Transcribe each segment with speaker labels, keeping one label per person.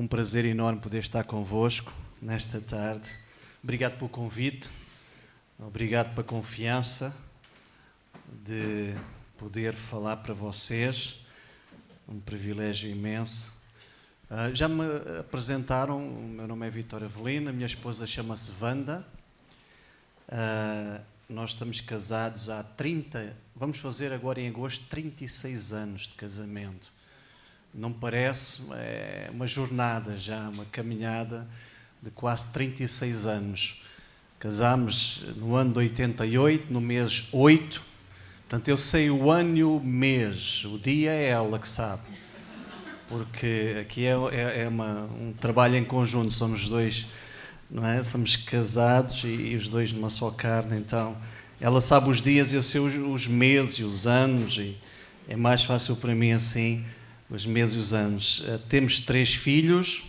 Speaker 1: um prazer enorme poder estar convosco nesta tarde. Obrigado pelo convite, obrigado pela confiança de poder falar para vocês. Um privilégio imenso. Já me apresentaram, o meu nome é Vítor Avelino, a minha esposa chama-se Wanda. Nós estamos casados há vamos fazer agora em agosto 36 anos de casamento. Não parece, é uma jornada já, uma caminhada de quase 36 anos. Casámos no ano de 88, no mês 8. Portanto, eu sei o ano e o mês, o dia é ela que sabe. Porque aqui é um trabalho em conjunto, somos dois, não é? Somos casados e os dois numa só carne, então ela sabe os dias e eu sei os meses e os anos, e é mais fácil para mim assim, os meses e os anos. Temos 3 filhos,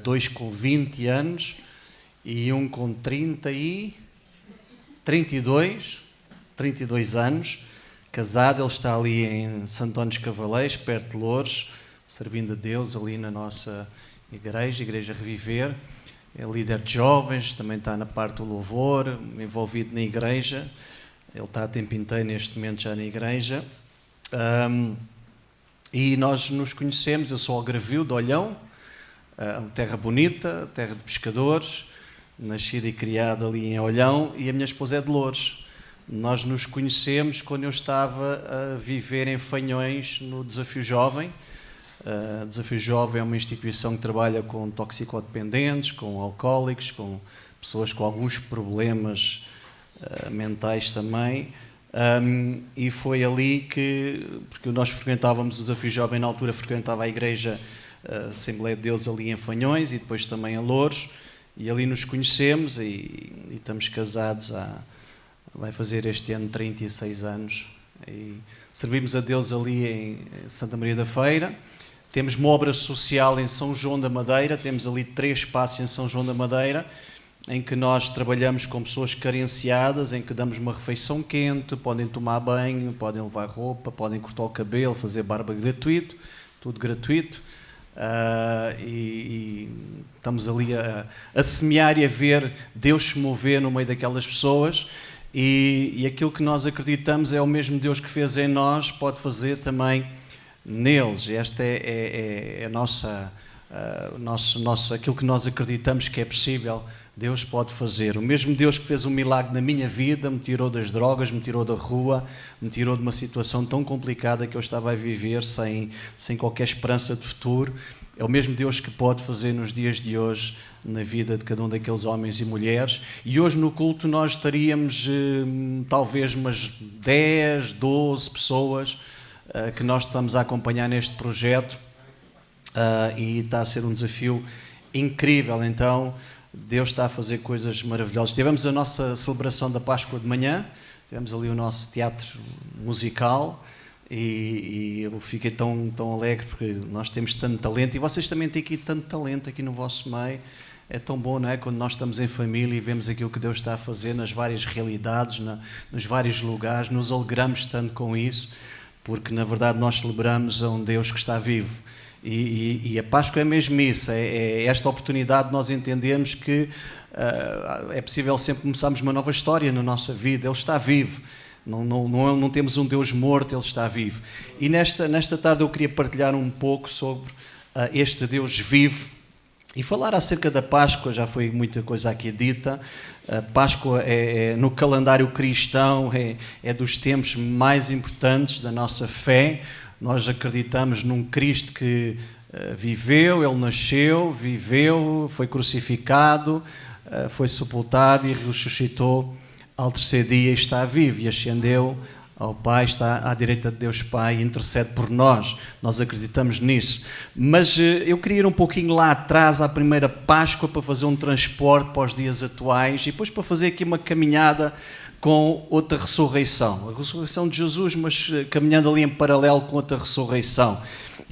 Speaker 1: 2 com 20 anos e um com 32 anos, casado. Ele está ali em Santo António dos Cavaleiros, perto de Loures, servindo a Deus ali na nossa Igreja Reviver. É líder de jovens, também está na parte do louvor, envolvido na igreja. Ele está a tempo inteiro neste momento já na igreja. E nós nos conhecemos, eu sou algarvio de Olhão, terra bonita, terra de pescadores, nascida e criada ali em Olhão, e a minha esposa é de Loures. Nós nos conhecemos quando eu estava a viver em Fanhões no Desafio Jovem. Desafio Jovem é uma instituição que trabalha com toxicodependentes, com alcoólicos, com pessoas com alguns problemas mentais também. E foi ali porque nós frequentávamos o Desafio Jovem, na altura frequentava a Igreja Assembleia de Deus ali em Fanhões e depois também em Loures, e ali nos conhecemos e estamos casados vai fazer este ano 36 anos. E servimos a Deus ali em Santa Maria da Feira. Temos uma obra social em São João da Madeira, temos ali 3 espaços em São João da Madeira, em que nós trabalhamos com pessoas carenciadas, em que damos uma refeição quente, podem tomar banho, podem levar roupa, podem cortar o cabelo, fazer barba gratuito, tudo gratuito. E estamos ali a semear e a ver Deus se mover no meio daquelas pessoas, e aquilo que nós acreditamos é o mesmo Deus que fez em nós, pode fazer também neles. Esta é a nossa, aquilo que nós acreditamos que é possível, Deus pode fazer. O mesmo Deus que fez um milagre na minha vida, me tirou das drogas, me tirou da rua, me tirou de uma situação tão complicada que eu estava a viver sem qualquer esperança de futuro, é o mesmo Deus que pode fazer nos dias de hoje na vida de cada um daqueles homens e mulheres. E hoje no culto nós estaríamos talvez umas 10, 12 pessoas que nós estamos a acompanhar neste projeto, e está a ser um desafio incrível. Então Deus está a fazer coisas maravilhosas. Tivemos a nossa celebração da Páscoa de manhã, tivemos ali o nosso teatro musical, e eu fiquei tão alegre porque nós temos tanto talento, e vocês também têm aqui tanto talento aqui no vosso meio. É tão bom, não é? Quando nós estamos em família e vemos aquilo que Deus está a fazer nas várias realidades, nos vários lugares, nos alegramos tanto com isso, porque na verdade nós celebramos a um Deus que está vivo. E a Páscoa é mesmo isso, é esta oportunidade de nós entendermos que é possível sempre começarmos uma nova história na nossa vida. Ele está vivo, não temos um Deus morto, Ele está vivo. E nesta tarde eu queria partilhar um pouco sobre este Deus vivo e falar acerca da Páscoa. Já foi muita coisa aqui dita. A Páscoa no calendário cristão é dos tempos mais importantes da nossa fé. Nós acreditamos num Cristo que viveu, Ele nasceu, viveu, foi crucificado, foi sepultado e ressuscitou ao 3º dia, e está vivo e ascendeu ao Pai, está à direita de Deus Pai e intercede por nós. Nós acreditamos nisso. Mas eu queria ir um pouquinho lá atrás, à primeira Páscoa, para fazer um transporte para os dias atuais e depois para fazer aqui uma caminhada com outra ressurreição. A ressurreição de Jesus, mas caminhando ali em paralelo com outra ressurreição.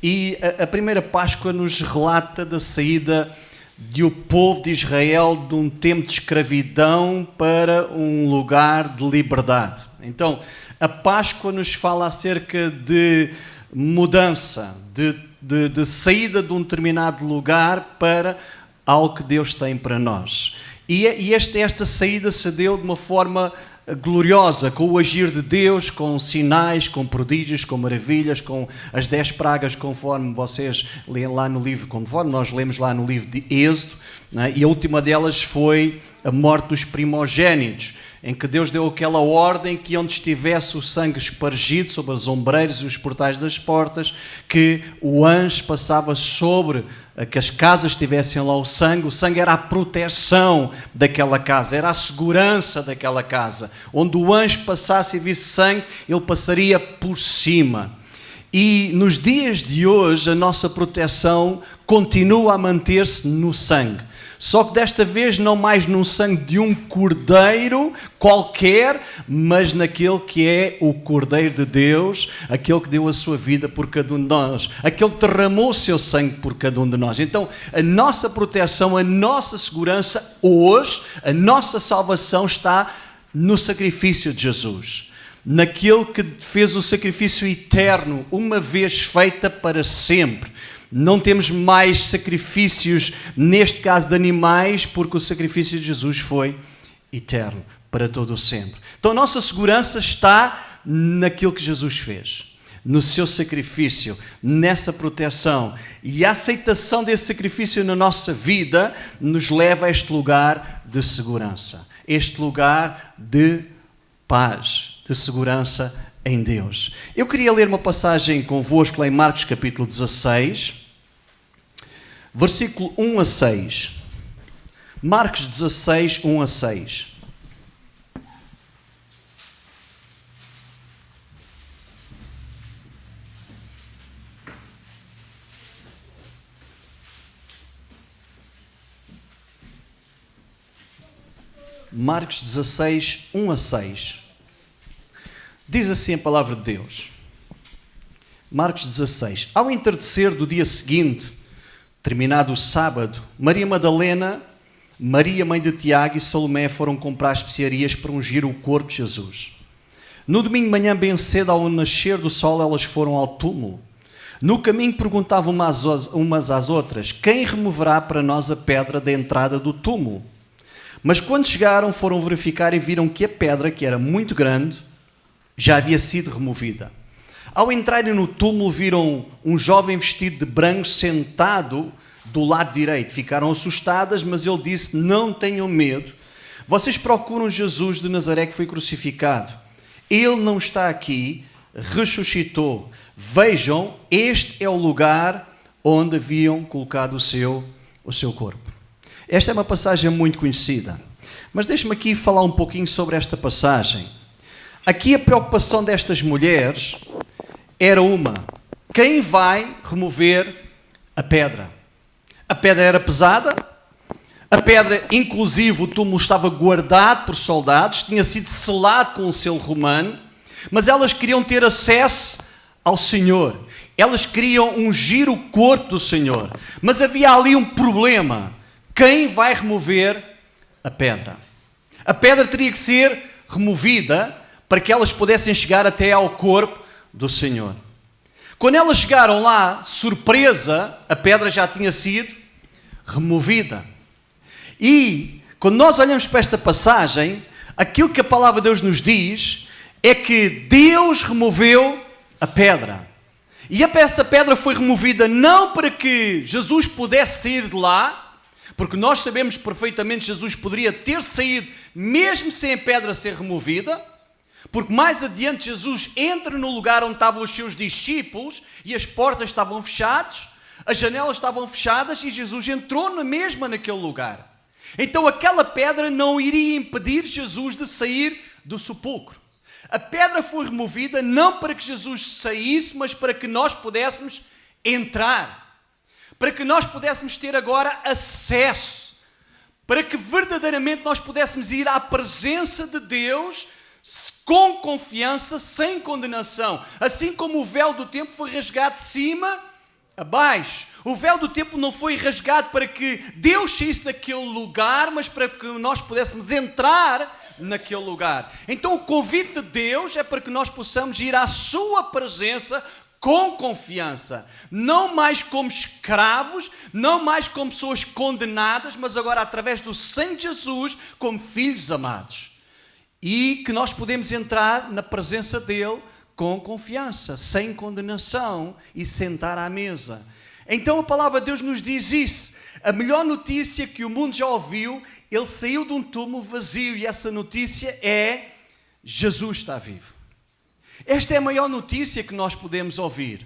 Speaker 1: E a primeira Páscoa nos relata da saída do povo de Israel de um tempo de escravidão para um lugar de liberdade. Então, a Páscoa nos fala acerca de mudança, de de saída de um determinado lugar para algo que Deus tem para nós. E esta saída se deu de uma forma gloriosa, com o agir de Deus, com sinais, com prodígios, com maravilhas, com as 10 pragas, conforme vocês leem lá no livro, conforme nós lemos lá no livro de Êxodo, né? E a última delas foi a morte dos primogénitos, em que Deus deu aquela ordem que onde estivesse o sangue espargido sobre as ombreiras e os portais das portas, que o anjo passava sobre que as casas tivessem lá o sangue era a proteção daquela casa, era a segurança daquela casa. Onde o anjo passasse e visse sangue, ele passaria por cima. E nos dias de hoje a nossa proteção continua a manter-se no sangue. Só que desta vez não mais no sangue de um cordeiro qualquer, mas naquele que é o Cordeiro de Deus, aquele que deu a sua vida por cada um de nós, aquele que derramou o seu sangue por cada um de nós. Então, a nossa proteção, a nossa segurança hoje, a nossa salvação está no sacrifício de Jesus. Naquele que fez o sacrifício eterno, uma vez feita para sempre. Não temos mais sacrifícios, neste caso de animais, porque o sacrifício de Jesus foi eterno, para todo o sempre. Então a nossa segurança está naquilo que Jesus fez, no seu sacrifício, nessa proteção. E a aceitação desse sacrifício na nossa vida nos leva a este lugar de segurança, este lugar de paz, de segurança em Deus. Eu queria ler uma passagem convosco lá em Marcos capítulo 16, versículo 1 a 6. Marcos 16, 1 a 6. Marcos 16, 1 a 6. Diz assim a palavra de Deus. Marcos 16. Ao entardecer do dia seguinte, terminado o sábado, Maria Madalena, Maria, mãe de Tiago e Salomé foram comprar especiarias para ungir o corpo de Jesus. No domingo de manhã, bem cedo, ao nascer do sol, elas foram ao túmulo. No caminho perguntavam umas às outras: quem removerá para nós a pedra da entrada do túmulo? Mas quando chegaram, foram verificar e viram que a pedra, que era muito grande, já havia sido removida. Ao entrarem no túmulo, viram um jovem vestido de branco sentado do lado direito. Ficaram assustadas, mas ele disse: não tenham medo. Vocês procuram Jesus de Nazaré que foi crucificado. Ele não está aqui, ressuscitou. Vejam, este é o lugar onde haviam colocado o seu corpo. Esta é uma passagem muito conhecida. Mas deixe-me aqui falar um pouquinho sobre esta passagem. Aqui a preocupação destas mulheres era uma: quem vai remover a pedra? A pedra era pesada, a pedra, inclusive o túmulo estava guardado por soldados, tinha sido selado com o selo romano, mas elas queriam ter acesso ao Senhor, elas queriam ungir o corpo do Senhor, mas havia ali um problema: quem vai remover a pedra? A pedra teria que ser removida para que elas pudessem chegar até ao corpo do Senhor. Quando elas chegaram lá, surpresa, a pedra já tinha sido removida. E quando nós olhamos para esta passagem, aquilo que a palavra de Deus nos diz é que Deus removeu a pedra. E essa pedra foi removida não para que Jesus pudesse sair de lá, porque nós sabemos perfeitamente que Jesus poderia ter saído mesmo sem a pedra ser removida, porque mais adiante Jesus entra no lugar onde estavam os seus discípulos e as portas estavam fechadas, as janelas estavam fechadas e Jesus entrou na mesma naquele lugar. Então aquela pedra não iria impedir Jesus de sair do sepulcro. A pedra foi removida não para que Jesus saísse, mas para que nós pudéssemos entrar. Para que nós pudéssemos ter agora acesso. Para que verdadeiramente nós pudéssemos ir à presença de Deus com confiança, sem condenação. Assim como o véu do templo foi rasgado de cima a baixo. O véu do templo não foi rasgado para que Deus saísse daquele lugar, mas para que nós pudéssemos entrar naquele lugar. Então o convite de Deus é para que nós possamos ir à sua presença com confiança, não mais como escravos, não mais como pessoas condenadas, mas agora através do sangue de Jesus, como filhos amados. E que nós podemos entrar na presença dele com confiança, sem condenação e sentar à mesa. Então a palavra de Deus nos diz isso. A melhor notícia que o mundo já ouviu, ele saiu de um túmulo vazio e essa notícia é: Jesus está vivo. Esta é a maior notícia que nós podemos ouvir.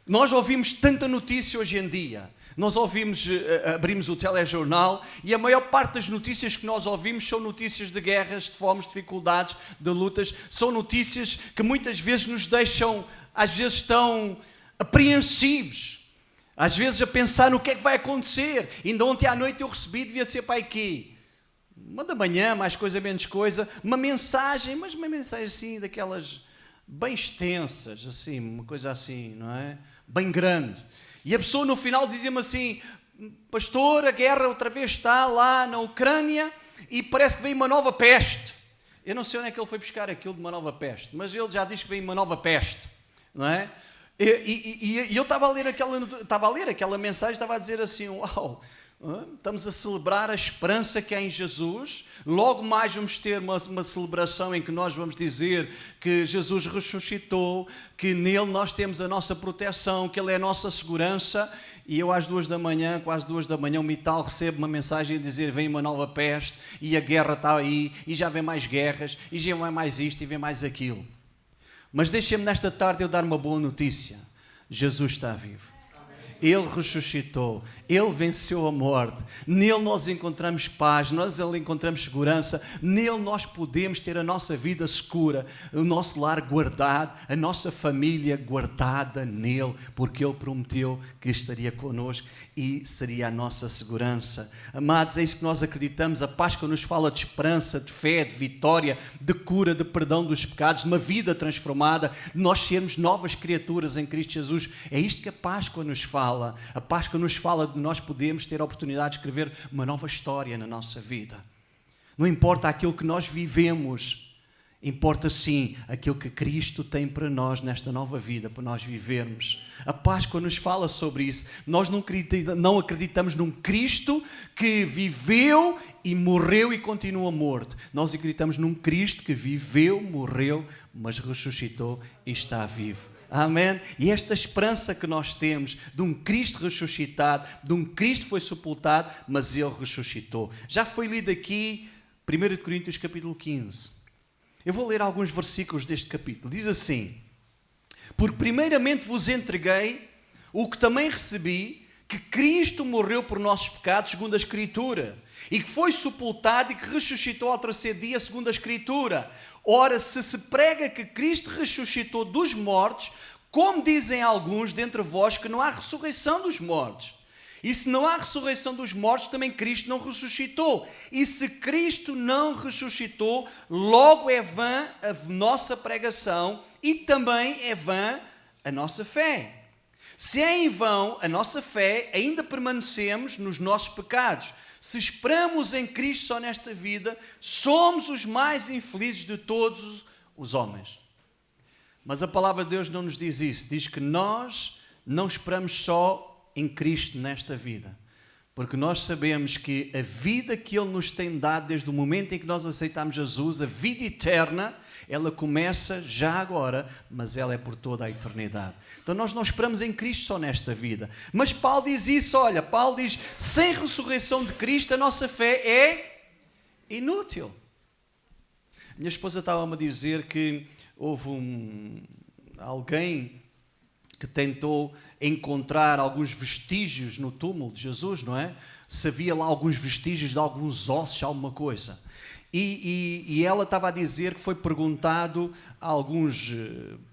Speaker 1: Nós ouvimos tanta notícia hoje em dia. Nós abrimos o telejornal e a maior parte das notícias que nós ouvimos são notícias de guerras, de fomes, de dificuldades, de lutas. São notícias que muitas vezes nos deixam, às vezes, tão apreensivos. Às vezes a pensar no que é que vai acontecer. Ainda ontem à noite eu recebi, devia ser para aqui, 1 da manhã, mais coisa, menos coisa, uma mensagem, mas uma mensagem assim, daquelas bem extensas, assim, uma coisa assim, não é? Bem grande. E a pessoa no final dizia-me assim: pastor, a guerra outra vez está lá na Ucrânia e parece que vem uma nova peste. Eu não sei onde é que ele foi buscar aquilo de uma nova peste, mas ele já diz que vem uma nova peste, não é? E eu estava a ler aquela mensagem, estava a dizer assim: uau, estamos a celebrar a esperança que há em Jesus. Logo mais vamos ter uma celebração em que nós vamos dizer que Jesus ressuscitou, que nele nós temos a nossa proteção, que ele é a nossa segurança. E eu às 2 da manhã, quase 2 da manhã, e tal, recebo uma mensagem a dizer: vem uma nova peste e a guerra está aí e já vem mais guerras e já vem mais isto e vem mais aquilo. Mas deixem-me nesta tarde eu dar uma boa notícia: Jesus está vivo. Ele ressuscitou, Ele venceu a morte, nele nós encontramos paz, nós encontramos segurança, nele nós podemos ter a nossa vida segura, o nosso lar guardado, a nossa família guardada nele, porque Ele prometeu que estaria connosco e seria a nossa segurança. Amados, é isso que nós acreditamos. A Páscoa nos fala de esperança, de fé, de vitória, de cura, de perdão dos pecados, de uma vida transformada, de nós sermos novas criaturas em Cristo Jesus. É isto que a Páscoa nos fala. A Páscoa nos fala de nós podermos ter a oportunidade de escrever uma nova história na nossa vida. Não importa aquilo que nós vivemos, importa sim aquilo que Cristo tem para nós nesta nova vida, para nós vivermos. A Páscoa nos fala sobre isso. Nós não acreditamos num Cristo que viveu e morreu e continua morto. Nós acreditamos num Cristo que viveu, morreu, mas ressuscitou e está vivo. Amém? E esta esperança que nós temos de um Cristo ressuscitado, de um Cristo que foi sepultado, mas Ele ressuscitou. Já foi lido aqui 1 Coríntios capítulo 15. Eu vou ler alguns versículos deste capítulo. Diz assim: porque primeiramente vos entreguei o que também recebi, que Cristo morreu por nossos pecados, segundo a Escritura, e que foi sepultado e que ressuscitou ao terceiro dia, segundo a Escritura. Ora, se prega que Cristo ressuscitou dos mortos, como dizem alguns dentre vós que não há ressurreição dos mortos. E se não há ressurreição dos mortos, também Cristo não ressuscitou. E se Cristo não ressuscitou, logo é vã a nossa pregação e também é vã a nossa fé. Se é em vão a nossa fé, ainda permanecemos nos nossos pecados. Se esperamos em Cristo só nesta vida, somos os mais infelizes de todos os homens. Mas a palavra de Deus não nos diz isso. Diz que nós não esperamos só em Cristo nesta vida, porque nós sabemos que a vida que Ele nos tem dado desde o momento em que nós aceitamos Jesus, a vida eterna, ela começa já agora, mas ela é por toda a eternidade. Então nós não esperamos em Cristo só nesta vida. Mas Paulo diz isso, olha, Paulo diz: sem ressurreição de Cristo a nossa fé é inútil. Minha esposa estava-me a dizer que houve alguém que tentou encontrar alguns vestígios no túmulo de Jesus, não é? Se havia lá alguns vestígios de alguns ossos, alguma coisa. E ela estava a dizer que foi perguntado a alguns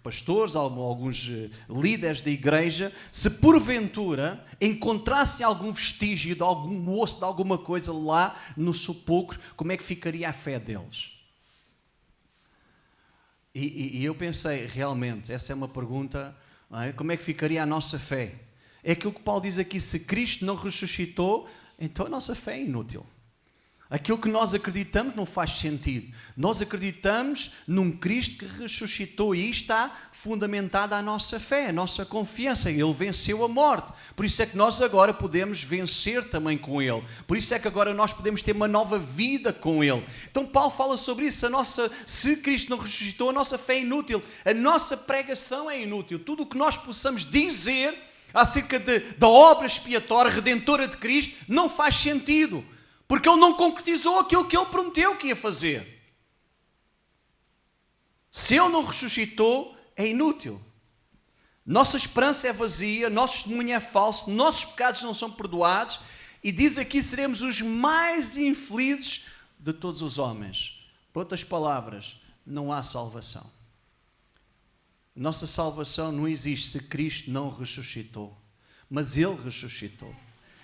Speaker 1: pastores, a alguns líderes da igreja, se porventura encontrassem algum vestígio de algum osso, de alguma coisa lá no sepulcro, como é que ficaria a fé deles? E eu pensei, realmente, essa é uma pergunta, não é? Como é que ficaria a nossa fé? É aquilo que Paulo diz aqui: se Cristo não ressuscitou, então a nossa fé é inútil. Aquilo que nós acreditamos não faz sentido. Nós acreditamos num Cristo que ressuscitou e está fundamentada a nossa fé, a nossa confiança. Ele venceu a morte. Por isso é que nós agora podemos vencer também com Ele. Por isso é que agora nós podemos ter uma nova vida com Ele. Então Paulo fala sobre isso. Se Cristo não ressuscitou, a nossa fé é inútil. A nossa pregação é inútil. Tudo o que nós possamos dizer acerca da obra expiatória, redentora de Cristo, não faz sentido. Porque Ele não concretizou aquilo que Ele prometeu que ia fazer. Se Ele não ressuscitou, é inútil. Nossa esperança é vazia, nosso testemunho é falso, nossos pecados não são perdoados, e diz aqui seremos os mais infelizes de todos os homens. Por outras palavras, não há salvação. Nossa salvação não existe se Cristo não ressuscitou. Mas Ele ressuscitou.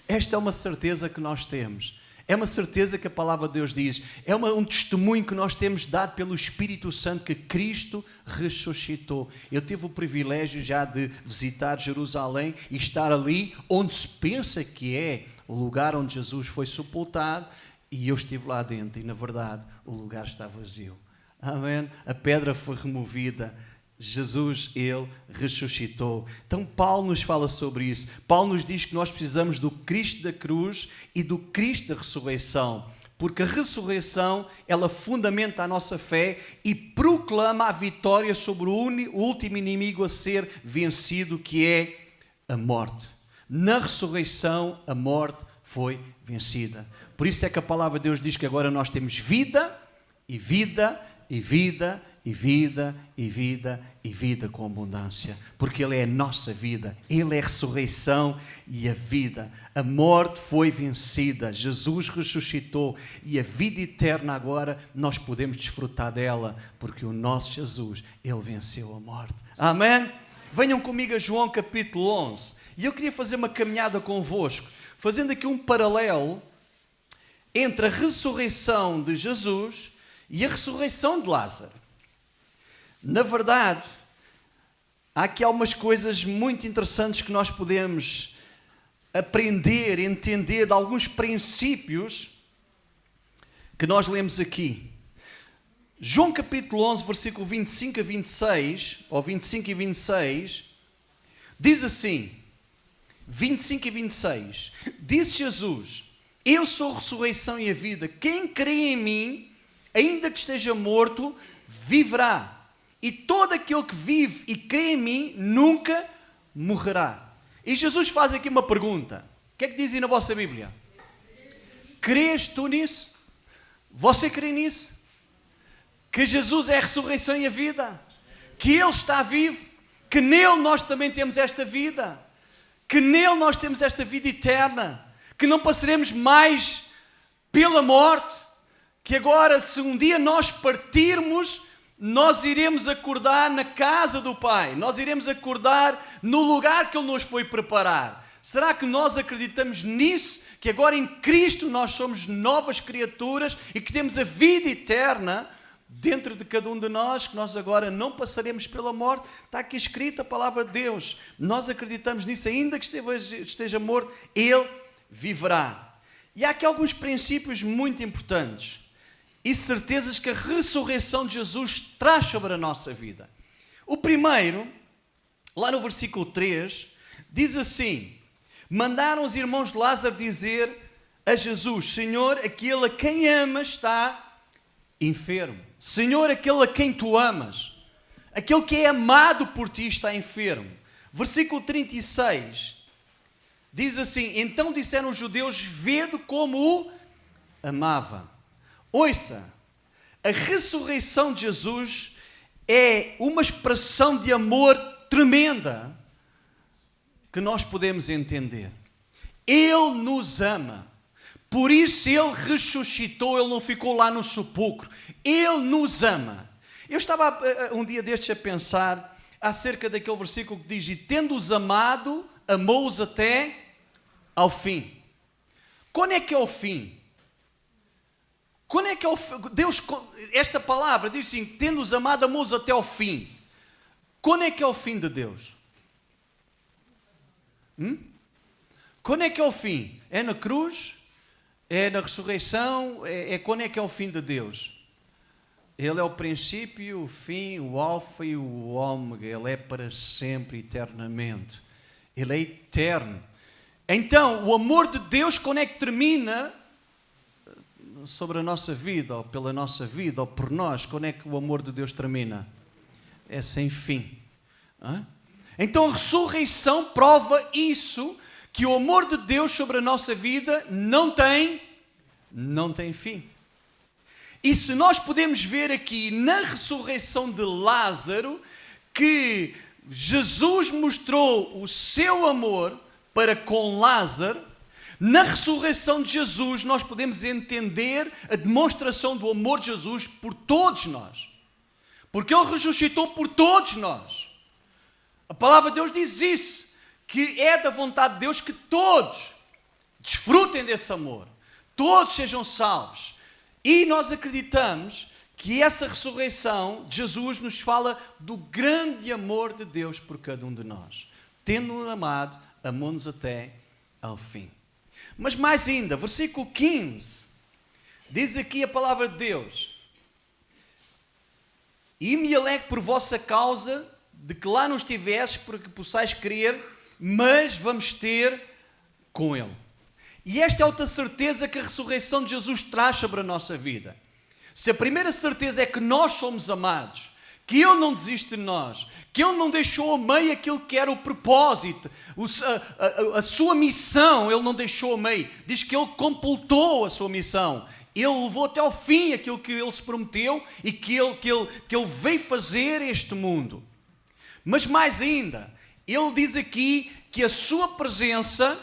Speaker 1: Esta é uma certeza que nós temos. É uma certeza que a palavra de Deus diz. É um testemunho que nós temos dado pelo Espírito Santo que Cristo ressuscitou. Eu tive o privilégio já de visitar Jerusalém e estar ali onde se pensa que é o lugar onde Jesus foi sepultado, e eu estive lá dentro e, na verdade, o lugar está vazio. Amém? A pedra foi removida. Jesus, Ele ressuscitou. Então Paulo nos fala sobre isso. Paulo nos diz que nós precisamos do Cristo da cruz e do Cristo da ressurreição, porque a ressurreição, ela fundamenta a nossa fé e proclama a vitória sobre o último inimigo a ser vencido, que é a morte. Na ressurreição, a morte foi vencida. Por isso é que a palavra de Deus diz que agora nós temos vida e vida e vida e vida, e vida, e vida com abundância. Porque Ele é a nossa vida. Ele é a ressurreição e a vida. A morte foi vencida. Jesus ressuscitou. E a vida eterna agora nós podemos desfrutar dela. Porque o nosso Jesus, Ele venceu a morte. Amém? Venham comigo a João capítulo 11. E eu queria fazer uma caminhada convosco, fazendo aqui um paralelo entre a ressurreição de Jesus e a ressurreição de Lázaro. Na verdade, há aqui algumas coisas muito interessantes que nós podemos aprender, entender de alguns princípios que nós lemos aqui. João capítulo 11, versículo 25 a 26, ou 25 e 26, diz assim, 25 e 26, disse Jesus: eu sou a ressurreição e a vida, quem crê em mim, ainda que esteja morto, viverá. E todo aquele que vive e crê em mim nunca morrerá. E Jesus faz aqui uma pergunta. O que é que diz aí na vossa Bíblia? Crês tu nisso? Você crê nisso? Que Jesus é a ressurreição e a vida? Que Ele está vivo? Que nele nós também temos esta vida? Que nele nós temos esta vida eterna? Que não passaremos mais pela morte? Que agora, se um dia nós partirmos, nós iremos acordar na casa do Pai. Nós iremos acordar no lugar que Ele nos foi preparar. Será que nós acreditamos nisso? Que agora em Cristo nós somos novas criaturas e que temos a vida eterna dentro de cada um de nós, que nós agora não passaremos pela morte? Está aqui escrita a palavra de Deus. Nós acreditamos nisso, ainda que esteja morto, Ele viverá. E há aqui alguns princípios muito importantes e certezas que a ressurreição de Jesus traz sobre a nossa vida. O primeiro, lá no versículo 3, diz assim: mandaram os irmãos de Lázaro dizer a Jesus: Senhor, aquele a quem amas está enfermo. Senhor, aquele a quem tu amas, aquele que é amado por ti, está enfermo. Versículo 36 diz assim: então disseram os judeus: vede como o amava. Ouça, a ressurreição de Jesus é uma expressão de amor tremenda que nós podemos entender. Ele nos ama, por isso Ele ressuscitou, Ele não ficou lá no sepulcro. Ele nos ama. Eu estava um dia destes a pensar acerca daquele versículo que diz: e tendo-os amado, amou-os até ao fim. Quando é que é o fim? Quando é que é o fim? Deus, esta palavra diz assim: tendo-os amado, amou-os até ao fim. Quando é que é o fim de Deus? Quando é que é o fim? É na cruz? É na ressurreição, quando é que é o fim de Deus? Ele é o princípio, o fim, o alfa e o ômega. Ele é para sempre, eternamente. Ele é eterno. Então, o amor de Deus, quando é que termina sobre a nossa vida, ou pela nossa vida, ou por nós, quando é que o amor de Deus termina? É sem fim. Então, a ressurreição prova isso, que o amor de Deus sobre a nossa vida não tem fim. E se nós podemos ver aqui na ressurreição de Lázaro que Jesus mostrou o seu amor para com Lázaro, na ressurreição de Jesus nós podemos entender a demonstração do amor de Jesus por todos nós. Porque Ele ressuscitou por todos nós. A palavra de Deus diz isso, que é da vontade de Deus que todos desfrutem desse amor, todos sejam salvos. E nós acreditamos que essa ressurreição de Jesus nos fala do grande amor de Deus por cada um de nós. Tendo-nos amado, amou-nos até ao fim. Mas mais ainda, versículo 15, diz aqui a palavra de Deus: e me alegro por vossa causa, de que lá não estivesses, para que possais crer, mas vamos ter com Ele. E esta é outra certeza que a ressurreição de Jesus traz sobre a nossa vida. Se a primeira certeza é que nós somos amados, que Ele não desiste de nós, que Ele não deixou a meio aquilo que era o propósito, a sua missão, Ele não deixou a meio. Diz que Ele completou a sua missão. Ele levou até ao fim aquilo que Ele se prometeu e que ele veio fazer este mundo. Mas mais ainda, Ele diz aqui que a sua presença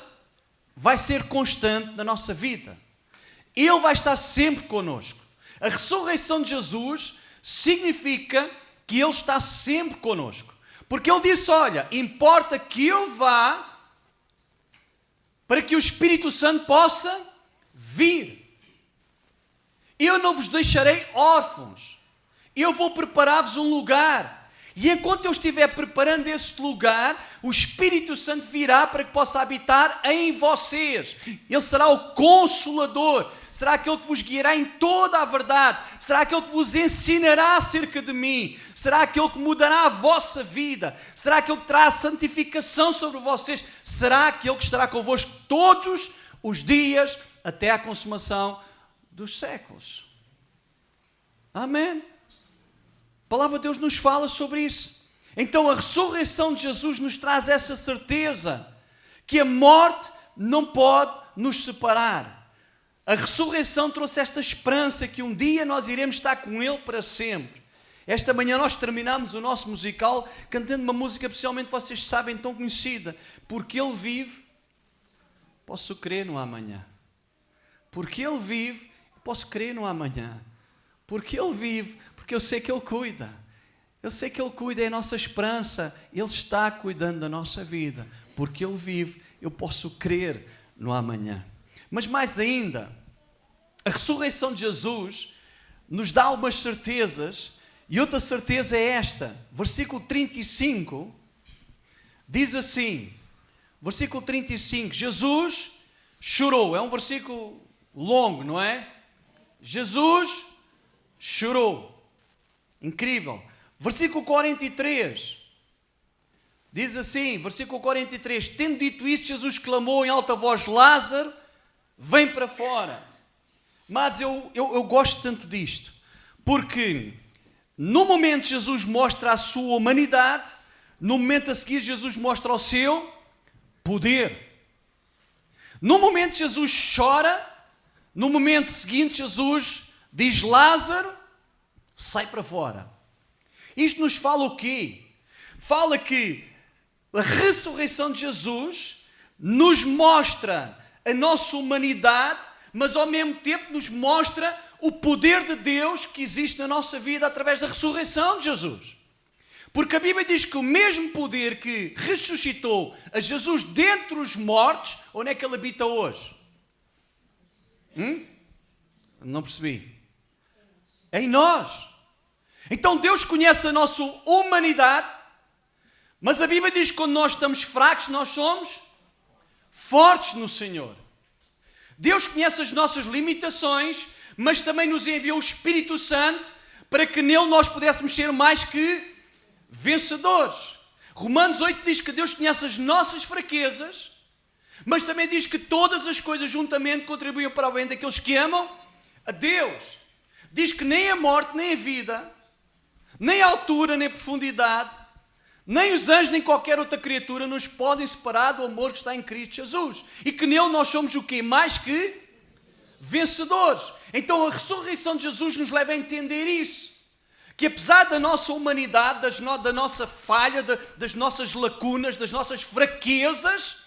Speaker 1: vai ser constante na nossa vida. Ele vai estar sempre connosco. A ressurreição de Jesus significa que Ele está sempre connosco. Porque Ele disse, olha, importa que eu vá para que o Espírito Santo possa vir. Eu não vos deixarei órfãos. Eu vou preparar-vos um lugar. E enquanto eu estiver preparando esse lugar, o Espírito Santo virá para que possa habitar em vocês. Ele será o Consolador. Será aquele que vos guiará em toda a verdade. Será aquele que vos ensinará acerca de mim. Será aquele que mudará a vossa vida. Será aquele que terá a santificação sobre vocês. Será aquele que estará convosco todos os dias até à consumação dos séculos. Amém. A palavra de Deus nos fala sobre isso. Então a ressurreição de Jesus nos traz essa certeza que a morte não pode nos separar. A ressurreição trouxe esta esperança que um dia nós iremos estar com Ele para sempre. Esta manhã nós terminamos o nosso musical cantando uma música, especialmente vocês sabem, tão conhecida. Porque Ele vive, posso crer no amanhã. Porque Ele vive, posso crer no amanhã. Porque Ele vive, porque eu sei que Ele cuida. Eu sei que Ele cuida, é a nossa esperança. Ele está cuidando da nossa vida. Porque Ele vive, eu posso crer no amanhã. Mas mais ainda, a ressurreição de Jesus nos dá algumas certezas. E outra certeza é esta. Versículo 35 diz assim. Versículo 35. Jesus chorou. É um versículo longo, não é? Jesus chorou. Incrível. Versículo 43. Diz assim, versículo 43. Tendo dito isto, Jesus clamou em alta voz, Lázaro, vem para fora. Mas eu gosto tanto disto. Porque no momento Jesus mostra a sua humanidade, no momento a seguir Jesus mostra o seu poder. No momento Jesus chora, no momento seguinte Jesus diz, Lázaro, sai para fora. Isto nos fala o quê? Fala que a ressurreição de Jesus nos mostra a nossa humanidade, mas ao mesmo tempo nos mostra o poder de Deus que existe na nossa vida através da ressurreição de Jesus. Porque a Bíblia diz que o mesmo poder que ressuscitou a Jesus dentre os mortos, onde é que ele habita hoje? Não percebi. Em nós. Então Deus conhece a nossa humanidade, mas a Bíblia diz que quando nós estamos fracos, nós somos fortes no Senhor. Deus conhece as nossas limitações, mas também nos enviou o Espírito Santo para que nele nós pudéssemos ser mais que vencedores. Romanos 8 diz que Deus conhece as nossas fraquezas, mas também diz que todas as coisas juntamente contribuem para o bem daqueles que amam a Deus. Diz que nem a morte, nem a vida, nem a altura, nem a profundidade, nem os anjos, nem qualquer outra criatura nos podem separar do amor que está em Cristo Jesus. E que nele nós somos o quê? Mais que vencedores. Então a ressurreição de Jesus nos leva a entender isso. Que apesar da nossa humanidade, da nossa falha, das nossas lacunas, das nossas fraquezas,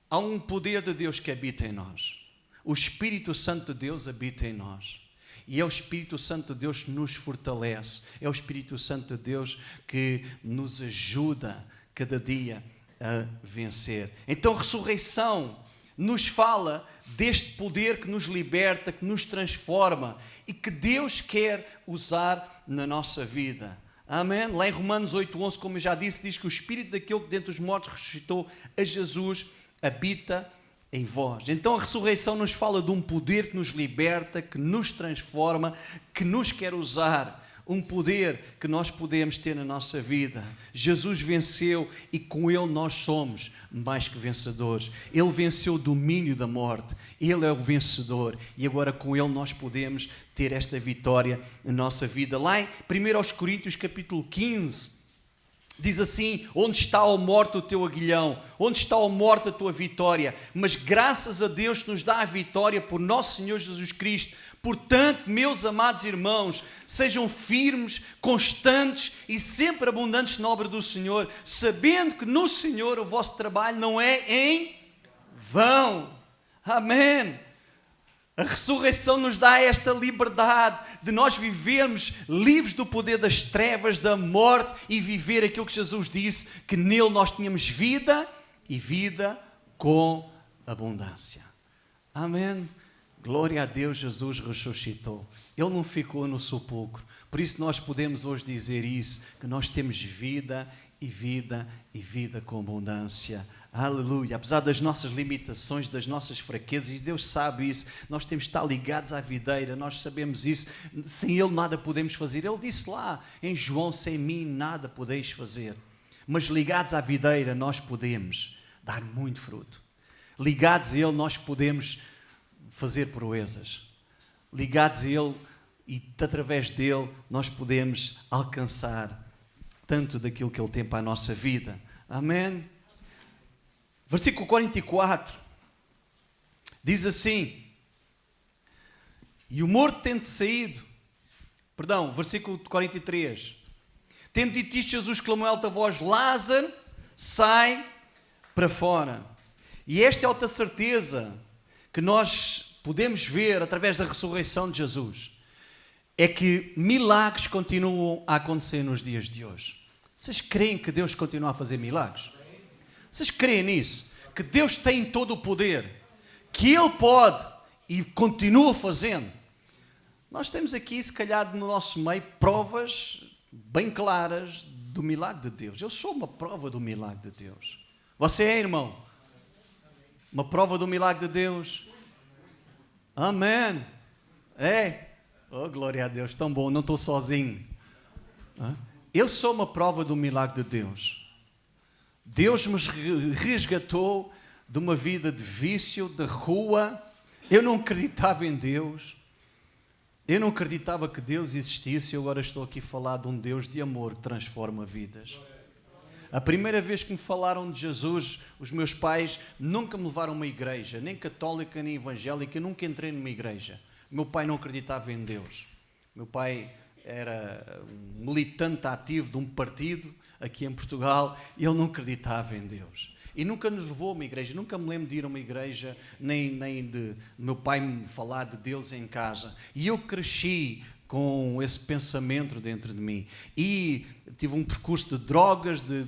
Speaker 1: há um poder de Deus que habita em nós. O Espírito Santo de Deus habita em nós. E é o Espírito Santo de Deus que nos fortalece. É o Espírito Santo de Deus que nos ajuda cada dia a vencer. Então a ressurreição nos fala deste poder que nos liberta, que nos transforma e que Deus quer usar na nossa vida. Amém? Lá em Romanos 8:11, como eu já disse, diz que o Espírito daquele que dentre os mortos ressuscitou a Jesus habita em vós. Então a ressurreição nos fala de um poder que nos liberta, que nos transforma, que nos quer usar. Um poder que nós podemos ter na nossa vida. Jesus venceu e com Ele nós somos mais que vencedores. Ele venceu o domínio da morte. Ele é o vencedor. E agora com Ele nós podemos ter esta vitória na nossa vida. Lá em 1 Coríntios capítulo 15, diz assim: onde está, ó morte, o teu aguilhão? Onde está, ó morte, a tua vitória? Mas graças a Deus que nos dá a vitória por nosso Senhor Jesus Cristo. Portanto, meus amados irmãos, sejam firmes, constantes e sempre abundantes na obra do Senhor, sabendo que no Senhor o vosso trabalho não é em vão. Amém. A ressurreição nos dá esta liberdade de nós vivermos livres do poder das trevas, da morte e viver aquilo que Jesus disse, que nele nós tínhamos vida e vida com abundância. Amém. Glória a Deus, Jesus ressuscitou. Ele não ficou no sepulcro. Por isso nós podemos hoje dizer isso, que nós temos vida e vida e vida com abundância. Aleluia. Apesar das nossas limitações, das nossas fraquezas, e Deus sabe isso, nós temos de estar ligados à videira, nós sabemos isso. Sem Ele nada podemos fazer. Ele disse lá em João: sem mim nada podeis fazer. Mas ligados à videira nós podemos dar muito fruto. Ligados a Ele nós podemos fazer proezas. Ligados a Ele e através dele nós podemos alcançar tanto daquilo que Ele tem para a nossa vida. Amém? Versículo 44 diz assim: e o morto tendo saído, versículo 43, tendo dito isto, Jesus clamou em alta voz: Lázaro, sai para fora. E esta é outra certeza que nós podemos ver através da ressurreição de Jesus, é que milagres continuam a acontecer nos dias de hoje. Vocês creem que Deus continua a fazer milagres? Vocês creem nisso? Que Deus tem todo o poder, que Ele pode e continua fazendo. Nós temos aqui, se calhar no nosso meio, provas bem claras do milagre de Deus. Eu sou uma prova do milagre de Deus. Você é, irmão? Uma prova do milagre de Deus? Amém. É. Oh, glória a Deus, tão bom, não estou sozinho. Eu sou uma prova do milagre de Deus. Deus me resgatou de uma vida de vício, de rua. Eu não acreditava em Deus. Eu não acreditava que Deus existisse. E agora estou aqui a falar de um Deus de amor que transforma vidas. A primeira vez que me falaram de Jesus, os meus pais nunca me levaram a uma igreja, nem católica, nem evangélica. Eu nunca entrei numa igreja. Meu pai não acreditava em Deus. Meu pai era um militante ativo de um partido aqui em Portugal e ele não acreditava em Deus. E nunca nos levou a uma igreja. Nunca me lembro de ir a uma igreja, nem de meu pai me falar de Deus em casa. E eu cresci com esse pensamento dentro de mim. E tive um percurso de drogas, de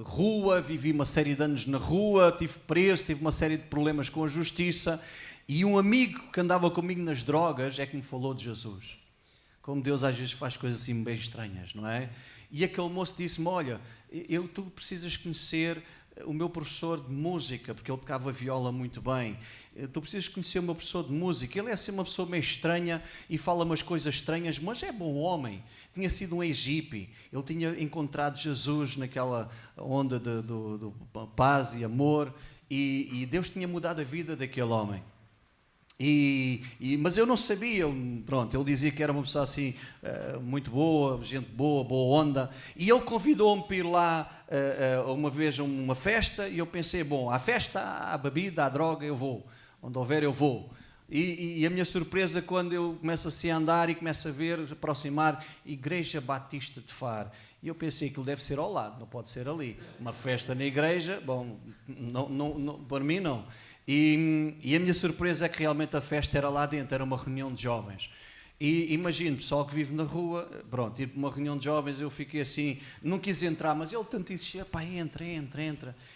Speaker 1: rua, vivi uma série de anos na rua, estive preso, tive uma série de problemas com a justiça. E um amigo que andava comigo nas drogas é que me falou de Jesus. Como Deus às vezes faz coisas assim bem estranhas, não é? E aquele moço disse-me: olha, tu precisas conhecer o meu professor de música, porque ele tocava viola muito bem. Tu precisas conhecer o meu professor de música. Ele é assim uma pessoa meio estranha e fala umas coisas estranhas, mas é bom homem. Tinha sido um egípcio. Ele tinha encontrado Jesus naquela onda do paz e amor, e Deus tinha mudado a vida daquele homem. Mas eu não sabia, pronto, ele dizia que era uma pessoa assim, muito boa, gente boa, boa onda, e ele convidou-me para ir lá uma vez a uma festa, e eu pensei, bom, à festa, à bebida, à droga, eu vou, onde houver eu vou. E a minha surpresa quando eu começo assim a andar e começo a ver, aproximar, Igreja Batista de Faro, e eu pensei que ele deve ser ao lado, não pode ser ali, uma festa na igreja, bom, não, para mim não. E a minha surpresa é que realmente a festa era lá dentro, era uma reunião de jovens. E imagino, pessoal que vive na rua, pronto, ir para uma reunião de jovens, eu fiquei assim, não quis entrar, mas ele tanto insistia, pá, entra.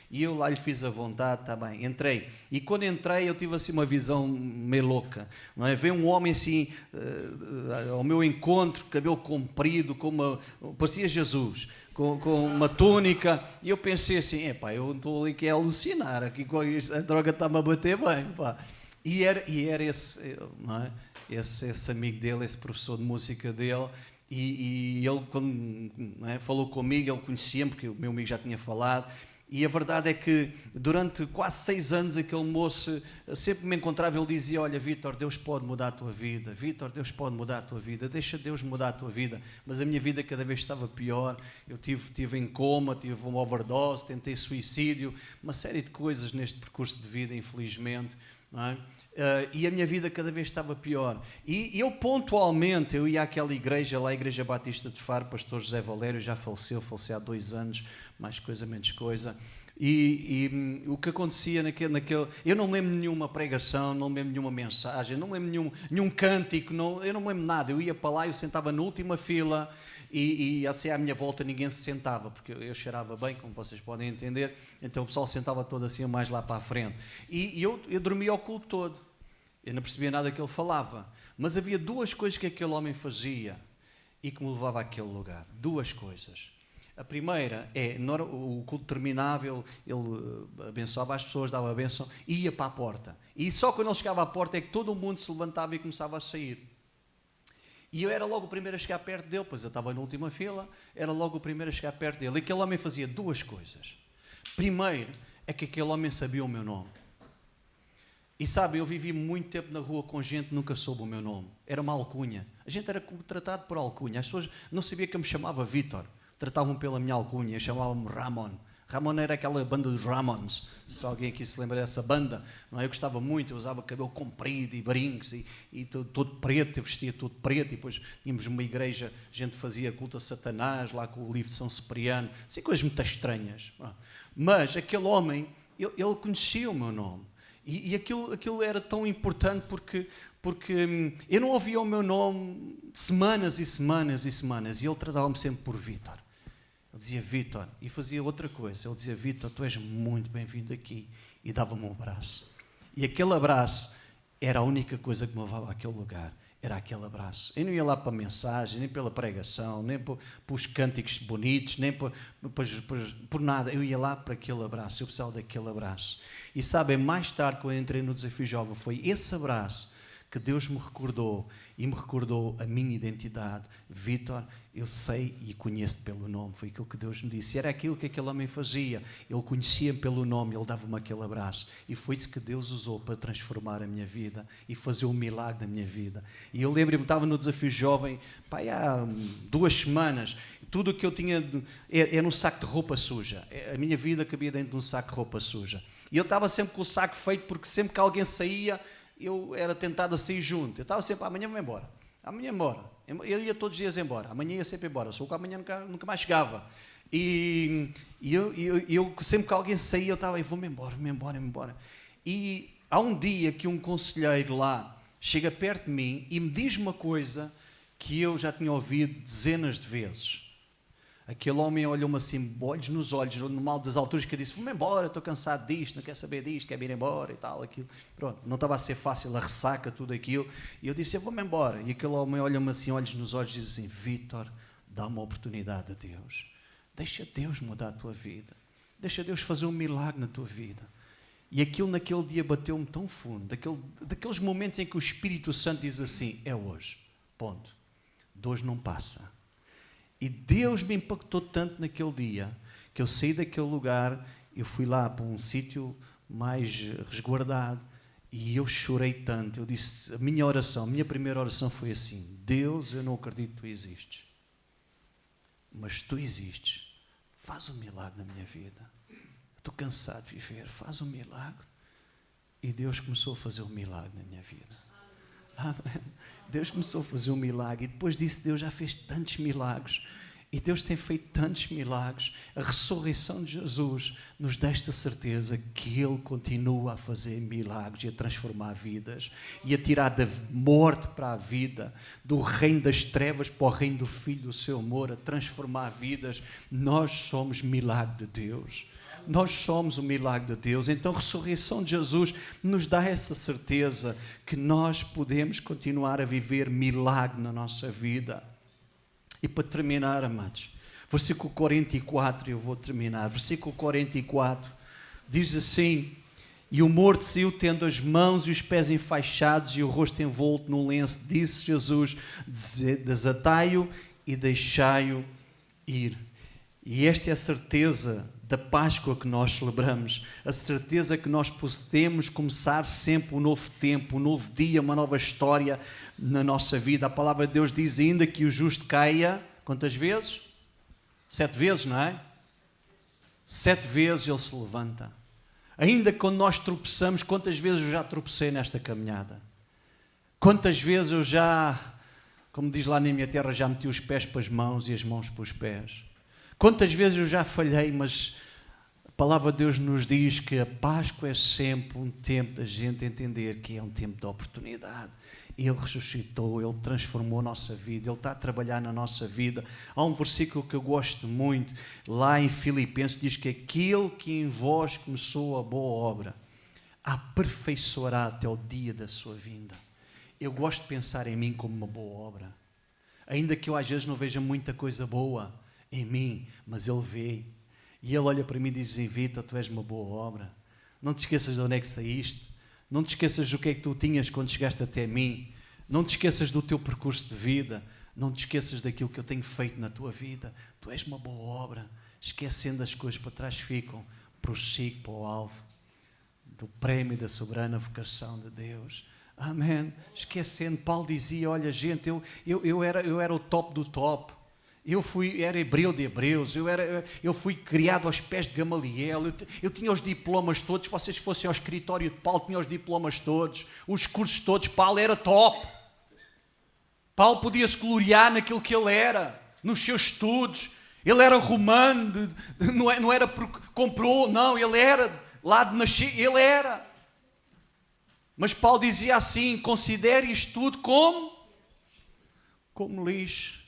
Speaker 1: E eu lá lhe fiz a vontade, está bem, entrei. E quando entrei, eu tive assim uma visão meio louca, não é? Veio um homem assim, ao meu encontro, cabelo comprido, parecia Jesus, com uma túnica, e eu pensei assim, epá, eu estou ali que é alucinar, aqui a droga está-me a bater bem, pá. E era esse, não é? Esse amigo dele, esse professor de música dele, e ele, quando, não é, falou comigo, ele conhecia-me, porque o meu amigo já tinha falado, e a verdade é que durante quase 6 anos aquele moço sempre me encontrava, ele dizia, olha Vítor, Deus pode mudar a tua vida, Vítor, Deus pode mudar a tua vida, deixa Deus mudar a tua vida, mas a minha vida cada vez estava pior, eu tive em coma, tive uma overdose, tentei suicídio, uma série de coisas neste percurso de vida, infelizmente, não é? E a minha vida cada vez estava pior. E eu pontualmente, eu ia àquela igreja, lá a Igreja Batista de Faro, pastor José Valério já faleceu há 2 anos, mais coisa, menos coisa. E o que acontecia naquele... Eu não me lembro de nenhuma pregação, não me lembro de nenhuma mensagem, não me lembro de nenhum cântico, eu não me lembro de nada. Eu ia para lá, eu sentava na última fila e assim à minha volta ninguém se sentava, porque eu cheirava bem, como vocês podem entender, então o pessoal sentava todo assim mais lá para a frente. E eu dormia o culto todo. Eu não percebia nada que ele falava, mas havia 2 coisas que aquele homem fazia e que me levava àquele lugar. 2 coisas. A primeira é, o culto terminava, ele abençoava as pessoas, dava a bênção e ia para a porta. E só quando ele chegava à porta é que todo o mundo se levantava e começava a sair. E eu era logo o primeiro a chegar perto dele, pois eu estava na última fila, era logo o primeiro a chegar perto dele. E aquele homem fazia 2 coisas. Primeiro é que aquele homem sabia o meu nome. E sabe, eu vivi muito tempo na rua com gente que nunca soube o meu nome. Era uma alcunha. A gente era tratado por alcunha. As pessoas não sabiam que eu me chamava Vítor. Tratavam pela minha alcunha. Chamavam-me Ramon. Ramon era aquela banda dos Ramones. Se alguém aqui se lembra dessa banda. Não é? Eu gostava muito. Eu usava cabelo comprido e brincos. E todo preto. Eu vestia todo preto. E depois tínhamos uma igreja. A gente fazia culto a Satanás. Lá com o livro de São Cipriano. Assim, coisas muito estranhas. Mas aquele homem, ele conhecia o meu nome. E aquilo era tão importante porque eu não ouvia o meu nome semanas e semanas e semanas. E ele tratava-me sempre por Vítor. Ele dizia Vítor. E fazia outra coisa. Ele dizia Vítor, tu és muito bem-vindo aqui. E dava-me um abraço. E aquele abraço era a única coisa que me levava àquele lugar. Era aquele abraço. Eu não ia lá para a mensagem, nem pela pregação, nem para os cânticos bonitos, nem por nada. Eu ia lá para aquele abraço. Eu precisava daquele abraço. E sabem, mais tarde, quando eu entrei no Desafio Jovem, foi esse abraço que Deus me recordou e me recordou a minha identidade. Vítor, eu sei e conheço-te pelo nome. Foi aquilo que Deus me disse. E era aquilo que aquele homem fazia. Ele conhecia-me pelo nome, ele dava-me aquele abraço. E foi isso que Deus usou para transformar a minha vida e fazer um milagre na minha vida. E eu lembro-me, estava no Desafio Jovem, pá, há 2 semanas, tudo o que eu tinha era um saco de roupa suja. A minha vida cabia dentro de um saco de roupa suja. E eu estava sempre com o saco feito, porque sempre que alguém saía, eu era tentado a sair junto. Eu estava sempre, amanhã vou embora. Amanhã embora. Eu ia todos os dias embora. Amanhã ia sempre embora. Só que amanhã nunca mais chegava. E eu sempre que alguém saía, eu estava, vou-me embora. E há um dia que um conselheiro lá chega perto de mim e me diz uma coisa que eu já tinha ouvido dezenas de vezes. Aquele homem olhou-me assim, olhos nos olhos, no mal das alturas, que eu disse, vou-me embora, estou cansado disto, não quero saber disto, quero ir embora e tal, aquilo. Pronto, não estava a ser fácil a ressaca, tudo aquilo. E eu disse, eu vou-me embora. E aquele homem olha-me assim, olhos nos olhos, e diz assim, Vítor, dá uma oportunidade a Deus. Deixa Deus mudar a tua vida. Deixa Deus fazer um milagre na tua vida. E aquilo naquele dia bateu-me tão fundo, daqueles momentos em que o Espírito Santo diz assim, é hoje, ponto. De hoje não passa. E Deus me impactou tanto naquele dia, que eu saí daquele lugar, eu fui lá para um sítio mais resguardado, e eu chorei tanto. Eu disse, a minha primeira oração foi assim, Deus, eu não acredito que tu existes. Mas tu existes, faz um milagre na minha vida. Estou cansado de viver, faz um milagre. E Deus começou a fazer um milagre na minha vida. Amém. Deus começou a fazer um milagre. E depois disso, Deus já fez tantos milagres. E Deus tem feito tantos milagres. A ressurreição de Jesus nos dá esta certeza que Ele continua a fazer milagres e a transformar vidas. E a tirar da morte para a vida, do reino das trevas para o reino do Filho do seu amor, a transformar vidas. Nós somos milagre de Deus. Nós somos o milagre de Deus. Então a ressurreição de Jesus nos dá essa certeza que nós podemos continuar a viver milagre na nossa vida. E para terminar, amados, versículo 44, eu vou terminar. Versículo 44 diz assim: e o morto saiu tendo as mãos e os pés enfaixados e o rosto envolto num lenço. Disse Jesus: desatai-o e deixai-o ir. E esta é a certeza da Páscoa que nós celebramos, a certeza que nós podemos começar sempre um novo tempo, um novo dia, uma nova história na nossa vida. A palavra de Deus diz ainda que o justo caia, quantas vezes? 7 vezes, não é? 7 vezes ele se levanta. Ainda quando nós tropeçamos, quantas vezes eu já tropecei nesta caminhada? Quantas vezes eu já, como diz lá na minha terra, já meti os pés para as mãos e as mãos para os pés? Quantas vezes eu já falhei, mas a palavra de Deus nos diz que a Páscoa é sempre um tempo da gente entender que é um tempo de oportunidade. Ele ressuscitou, Ele transformou a nossa vida, Ele está a trabalhar na nossa vida. Há um versículo que eu gosto muito, lá em Filipenses, diz que aquele que em vós começou a boa obra, aperfeiçoará até o dia da sua vinda. Eu gosto de pensar em mim como uma boa obra. Ainda que eu às vezes não veja muita coisa boa em mim, mas Ele vê, e Ele olha para mim e diz assim: Vitor, tu és uma boa obra, não te esqueças de onde é que saíste, não te esqueças do que é que tu tinhas quando chegaste até mim, não te esqueças do teu percurso de vida, não te esqueças daquilo que eu tenho feito na tua vida, tu és uma boa obra. Esquecendo as coisas para trás ficam, prossigo para o alvo do prémio da soberana vocação de Deus. Amém. Esquecendo, Paulo dizia: olha gente, eu era o top do top. Era hebreu de hebreus, eu fui criado aos pés de Gamaliel, eu tinha os diplomas todos. Se vocês fossem ao escritório de Paulo, tinha os diplomas todos, os cursos todos. Paulo era top. Paulo podia se gloriar naquilo que ele era, nos seus estudos. Ele era romano, não era porque comprou, não, ele era lá de nascer, ele era. Mas Paulo dizia assim: considere isto tudo como lixo,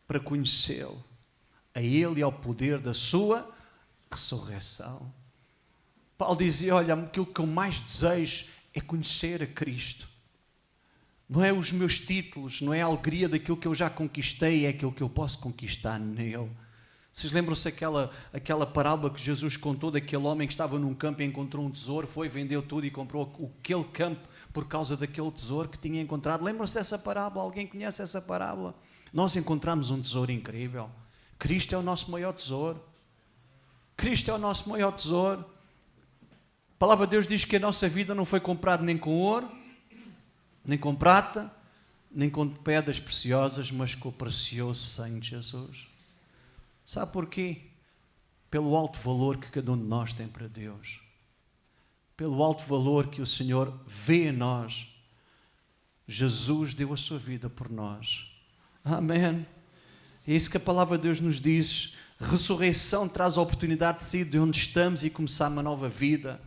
Speaker 1: para conhecê-lo, a Ele e ao poder da sua ressurreição. Paulo dizia: olha, aquilo que eu mais desejo é conhecer a Cristo. Não é os meus títulos, não é a alegria daquilo que eu já conquistei, é aquilo que eu posso conquistar nele. Vocês lembram-se aquela parábola que Jesus contou daquele homem que estava num campo e encontrou um tesouro, foi, vendeu tudo e comprou aquele campo por causa daquele tesouro que tinha encontrado? Lembram-se dessa parábola? Alguém conhece essa parábola? Nós encontramos um tesouro incrível. Cristo é o nosso maior tesouro. Cristo é o nosso maior tesouro. A palavra de Deus diz que a nossa vida não foi comprada nem com ouro, nem com prata, nem com pedras preciosas, mas com o precioso sangue de Jesus. Sabe porquê? Pelo alto valor que cada um de nós tem para Deus. Pelo alto valor que o Senhor vê em nós. Jesus deu a sua vida por nós. Amém. É isso que a palavra de Deus nos diz. Ressurreição traz a oportunidade de sair de onde estamos e começar uma nova vida.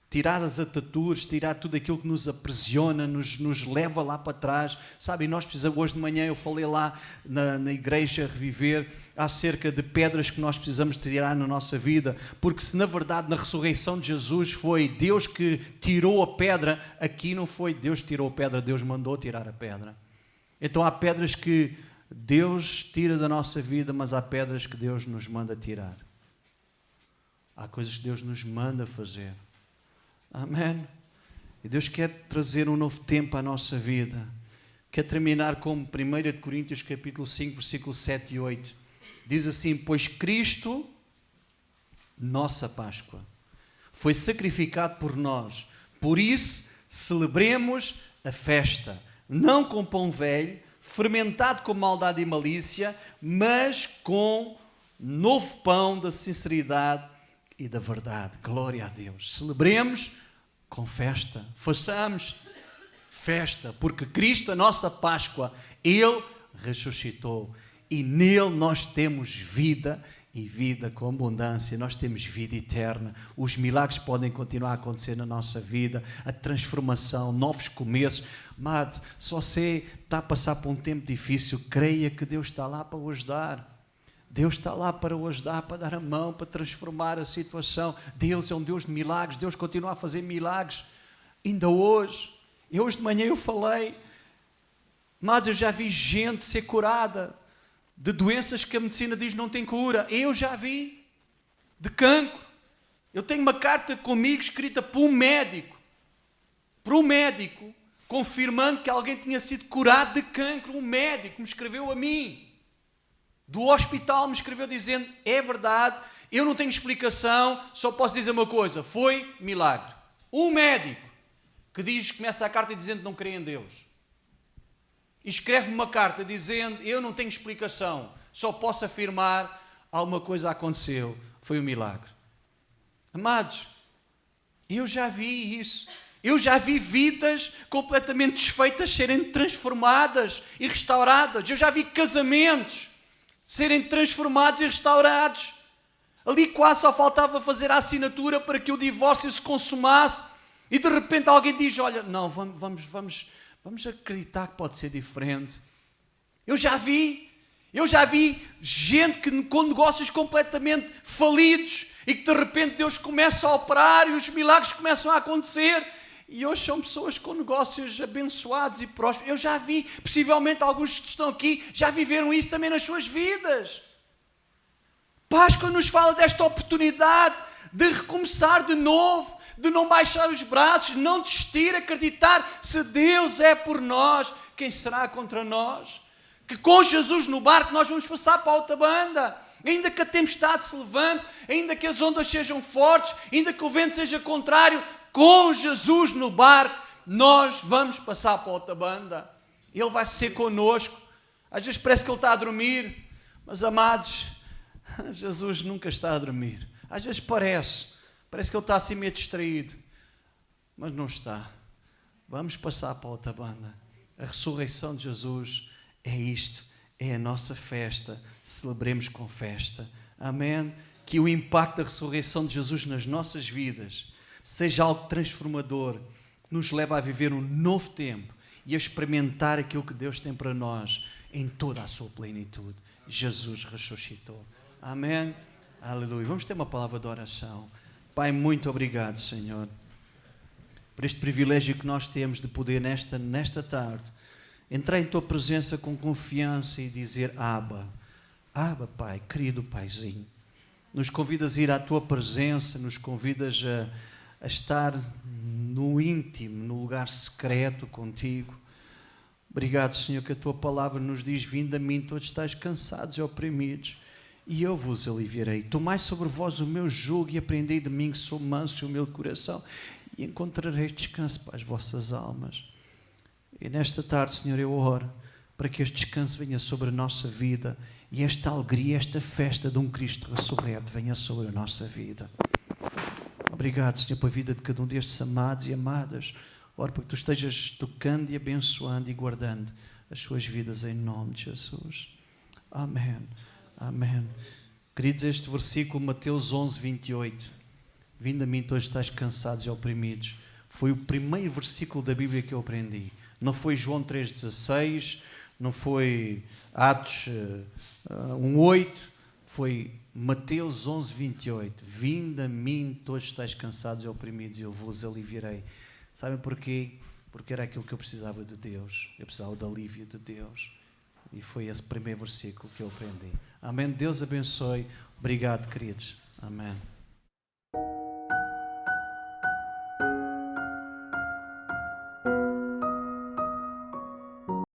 Speaker 1: Tirar as ataduras, tirar tudo aquilo que nos aprisiona, nos leva lá para trás. Sabe, nós precisamos, hoje de manhã eu falei lá na igreja Reviver acerca de pedras que nós precisamos tirar na nossa vida, porque se na verdade na ressurreição de Jesus foi Deus que tirou a pedra, aqui não foi Deus que tirou a pedra, Deus mandou tirar a pedra. Então há pedras que Deus tira da nossa vida, mas há pedras que Deus nos manda tirar. Há coisas que Deus nos manda fazer. Amém? E Deus quer trazer um novo tempo à nossa vida. Quer terminar como 1 Coríntios capítulo 5, versículos 7 e 8. Diz assim: pois Cristo, nossa Páscoa, foi sacrificado por nós. Por isso, celebremos a festa, não com pão velho, fermentado com maldade e malícia, mas com novo pão da sinceridade e da verdade. Glória a Deus. Celebremos com festa. Façamos festa, porque Cristo, a nossa Páscoa, Ele ressuscitou. E nele nós temos vida, e vida com abundância. Nós temos vida eterna. Os milagres podem continuar a acontecer na nossa vida, a transformação, novos começos. Amado, se você está a passar por um tempo difícil, creia que Deus está lá para o ajudar. Deus está lá para o ajudar, para dar a mão, para transformar a situação. Deus é um Deus de milagres. Deus continua a fazer milagres. Ainda hoje de manhã eu falei, mas eu já vi gente ser curada de doenças que a medicina diz não tem cura. Eu já vi, de cancro. Eu tenho uma carta comigo escrita por um médico, confirmando que alguém tinha sido curado de cancro. Um médico me escreveu a mim, do hospital, me escreveu dizendo, é verdade, eu não tenho explicação, só posso dizer uma coisa, foi milagre. Um médico que começa a carta dizendo que não crê em Deus. E escreve-me uma carta dizendo, eu não tenho explicação, só posso afirmar, alguma coisa aconteceu, foi um milagre. Amados, eu já vi isso. Eu já vi vidas completamente desfeitas serem transformadas e restauradas. Eu já vi casamentos serem transformados e restaurados. Ali quase só faltava fazer a assinatura para que o divórcio se consumasse. E de repente alguém diz, olha, não, vamos acreditar que pode ser diferente. Eu já vi gente com negócios completamente falidos e que de repente Deus começa a operar e os milagres começam a acontecer. E hoje são pessoas com negócios abençoados e prósperos. Eu já vi, possivelmente alguns que estão aqui, já viveram isso também nas suas vidas. Páscoa nos fala desta oportunidade de recomeçar de novo, de não baixar os braços, não desistir, acreditar, se Deus é por nós, quem será contra nós? Que com Jesus no barco nós vamos passar para a outra banda. Ainda que a tempestade se levante, ainda que as ondas sejam fortes, ainda que o vento seja contrário, com Jesus no barco, nós vamos passar para a outra banda. Ele vai ser connosco. Às vezes parece que Ele está a dormir, mas amados, Jesus nunca está a dormir. Às vezes parece que Ele está assim meio distraído, mas não está. Vamos passar para a outra banda. A ressurreição de Jesus é isto, é a nossa festa. Celebremos com festa. Amém? Que o impacto da ressurreição de Jesus nas nossas vidas seja algo transformador, que nos leva a viver um novo tempo e a experimentar aquilo que Deus tem para nós em toda a sua plenitude. Jesus ressuscitou. Amém? Aleluia. Vamos ter uma palavra de oração. Pai, muito obrigado, Senhor, por este privilégio que nós temos de poder nesta tarde entrar em Tua presença com confiança e dizer Abba, Pai, querido Paizinho. Nos convidas a ir à Tua presença, nos convidas a estar no íntimo, no lugar secreto contigo. Obrigado, Senhor, que a Tua palavra nos diz, vinde a mim, todos estáis cansados e oprimidos, e eu vos aliviarei. Tomai sobre vós o meu jugo e aprendei de mim, que sou manso e humilde de coração, e encontrareis descanso para as vossas almas. E nesta tarde, Senhor, eu oro para que este descanso venha sobre a nossa vida e esta alegria, esta festa de um Cristo ressurreto venha sobre a nossa vida. Obrigado, Senhor, pela vida de cada um destes amados e amadas. Oro para que Tu estejas tocando e abençoando e guardando as suas vidas em nome de Jesus. Amém. Amém. Queridos, este versículo, Mateus 11, 28. Vinde a mim, todos estáis cansados e oprimidos. Foi o primeiro versículo da Bíblia que eu aprendi. Não foi João 3,16, não foi Atos 1,8, foi Mateus 11, 28. Vinde a mim, todos estáis cansados e oprimidos, e eu vos aliviarei. Sabem porquê? Porque era aquilo que eu precisava de Deus. Eu precisava de alívio de Deus. E foi esse primeiro versículo que eu aprendi. Amém. Deus abençoe. Obrigado, queridos. Amém.